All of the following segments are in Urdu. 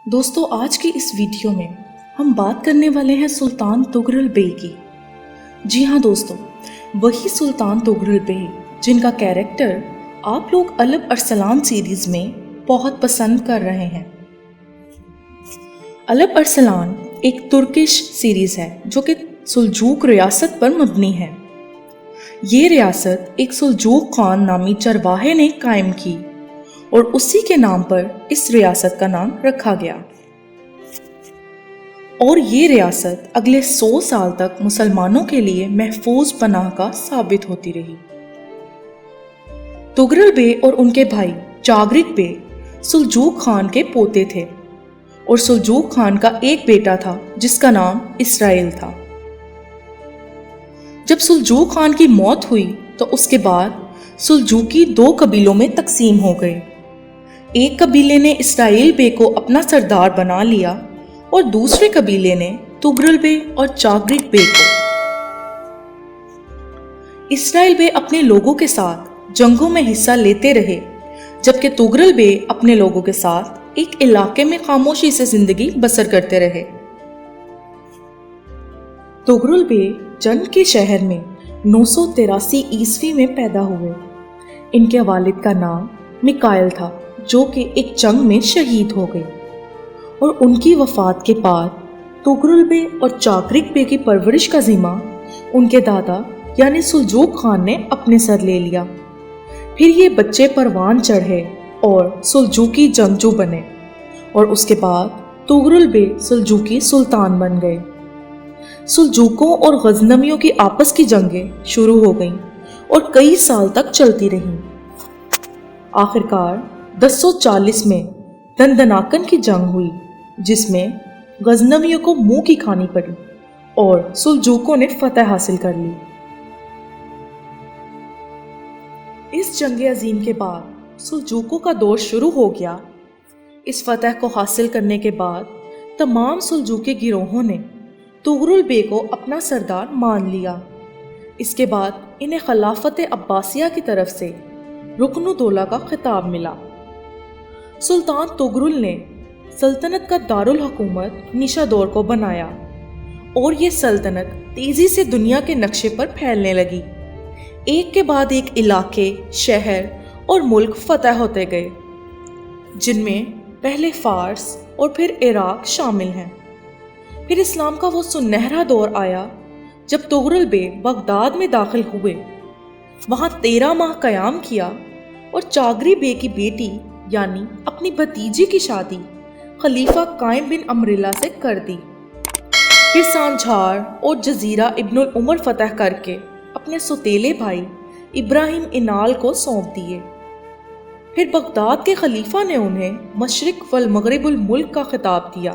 دوستو آج کی اس ویڈیو میں ہم بات کرنے والے ہیں سلطان تغرل بے کی۔ جی ہاں دوستو، وہی سلطان تغرل بے جن کا کیریکٹر آپ لوگ الب ارسلان سیریز میں بہت پسند کر رہے ہیں۔ الب ارسلان ایک ترکش سیریز ہے جو کہ سلجوق ریاست پر مبنی ہے۔ یہ ریاست ایک سلجوق خان نامی چرواہے نے قائم کی اور اسی کے نام پر اس ریاست کا نام رکھا گیا، اور یہ ریاست اگلے 100 سال تک مسلمانوں کے لیے محفوظ پناہ کا ثابت ہوتی رہی۔ تغرل بے اور ان کے بھائی چاغرک بے سلجوق خان کے پوتے تھے، اور سلجوق خان کا ایک بیٹا تھا جس کا نام اسرائیل تھا۔ جب سلجوق خان کی موت ہوئی تو اس کے بعد سلجوقی 2 قبیلوں میں تقسیم ہو گئے۔ ایک قبیلے نے اسرائیل بے کو اپنا سردار بنا لیا اور دوسرے قبیلے نے تغرل بے اور چاغرک بے کو۔ اسرائیل بے اپنے لوگوں کے ساتھ جنگوں میں حصہ لیتے رہے، جبکہ تغرل بے اپنے لوگوں کے ساتھ ایک علاقے میں خاموشی سے زندگی بسر کرتے رہے۔ تغرل بے جنگ کے شہر میں 983 عیسوی میں پیدا ہوئے۔ ان کے والد کا نام میکائل تھا جو کہ ایک جنگ میں شہید ہو گئے، اور ان کی وفات کے بعد تغرل بے اور چاغرک بے کی پرورش کا ذمہ ان کے دادا یعنی سلجوق خان نے اپنے سر لے لیا۔ پھر یہ بچے پروان چڑھے اور سلجوقی جنگجو بنے، اور اس کے بعد تغرل بے سلجوقی سلطان بن گئے۔ سلجوقوں اور غزنویوں کی آپس کی جنگیں شروع ہو گئیں اور کئی سال تک چلتی رہیں۔ آخرکار 1040 میں دندناکن کی جنگ ہوئی، جس میں غزنویوں کو منہ کی کھانی پڑی اور سلجوقوں نے فتح حاصل کر لی۔ اس جنگ عظیم کے بعد سلجوقوں کا دور شروع ہو گیا۔ اس فتح کو حاصل کرنے کے بعد تمام سلجوقی گروہوں نے تغرل بے کو اپنا سردار مان لیا۔ اس کے بعد انہیں خلافت عباسیہ کی طرف سے رکن الدولہ کا خطاب ملا۔ سلطان تغرل نے سلطنت کا دارالحکومت نیشادور کو بنایا، اور یہ سلطنت تیزی سے دنیا کے نقشے پر پھیلنے لگی۔ ایک کے بعد ایک علاقے، شہر اور ملک فتح ہوتے گئے، جن میں پہلے فارس اور پھر عراق شامل ہیں۔ پھر اسلام کا وہ سنہرا دور آیا جب تغرل بے بغداد میں داخل ہوئے، وہاں 13 ماہ قیام کیا، اور چاغری بے کی بیٹی یعنی اپنی بھتیجی کی شادی خلیفہ قائم بن امراللہ سے کر دی۔ پھر سانجھار اور جزیرہ ابن العمر فتح کر کے اپنے سوتیلے بھائی ابراہیم انال کو سونپ دیے۔ پھر بغداد کے خلیفہ نے انہیں مشرق والمغرب الملک کا خطاب دیا۔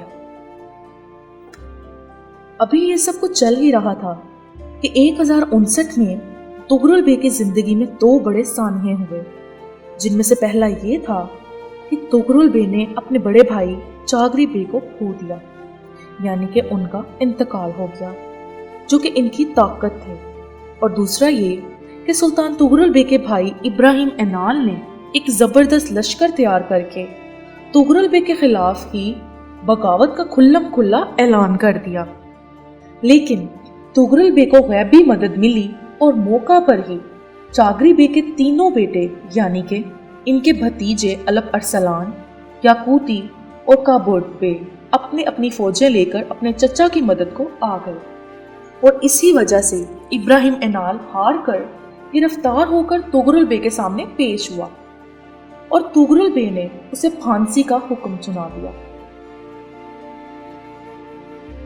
ابھی یہ سب کچھ چل ہی رہا تھا کہ 1059 میں تغرل بے کی زندگی میں 2 بڑے سانحے ہوئے، جن میں سے پہلا یہ تھا کہ تغرل بے نے اپنے بڑے بھائی چاغری بے کو کھو دیا، یعنی کہ ان کا انتقال ہو گیا، جو کہ ان کی طاقت تھے۔ اور دوسرا یہ کہ سلطان تغرل بے کے بھائی ابراہیم انال نے ایک زبردست لشکر تیار کر کے تغرل بے کے خلاف ہی بغاوت کا کھلم کھلا اعلان کر دیا۔ لیکن تغرل بے کو غیبی مدد ملی، اور موقع پر ہی چاغری بے کے 3 بیٹے یعنی کہ ان کے بھتیجے الب ارسلان، یاقوتی اور کابورد بے اپنی اپنی فوجیں لے کر اپنے چچا کی مدد کو آ گئے، اور اسی وجہ سے ابراہیم انال ہار کر گرفتار ہو کر تغرل بے کے سامنے پیش ہوا، اور تغرل بے نے اسے پھانسی کا حکم سنا دیا۔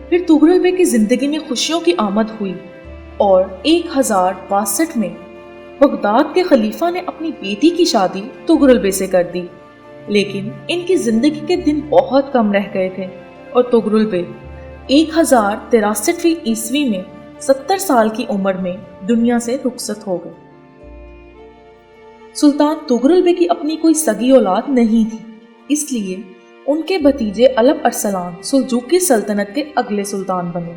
پھر تغرل بے کی زندگی میں خوشیوں کی آمد ہوئی، اور 1062 میں بغداد کے خلیفہ نے اپنی بیٹی کی شادی تغرل بے سے کر دی۔ لیکن ان کی زندگی کے دن بہت کم رہ گئے تھے، اور تغرل بے 1063 عیسوی میں 70 سال کی عمر میں دنیا سے رخصت ہو گئے۔ سلطان تغرل بے کی اپنی کوئی سگی اولاد نہیں تھی، اس لیے ان کے بھتیجے الب ارسلان سلجوقی سلطنت کے اگلے سلطان بنے۔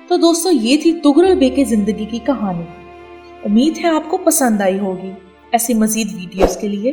تو دوستو، یہ تھی تغرل بے کے زندگی کی کہانی۔ امید ہے آپ کو پسند آئی ہوگی۔ ایسی مزید ویڈیوز کے لیے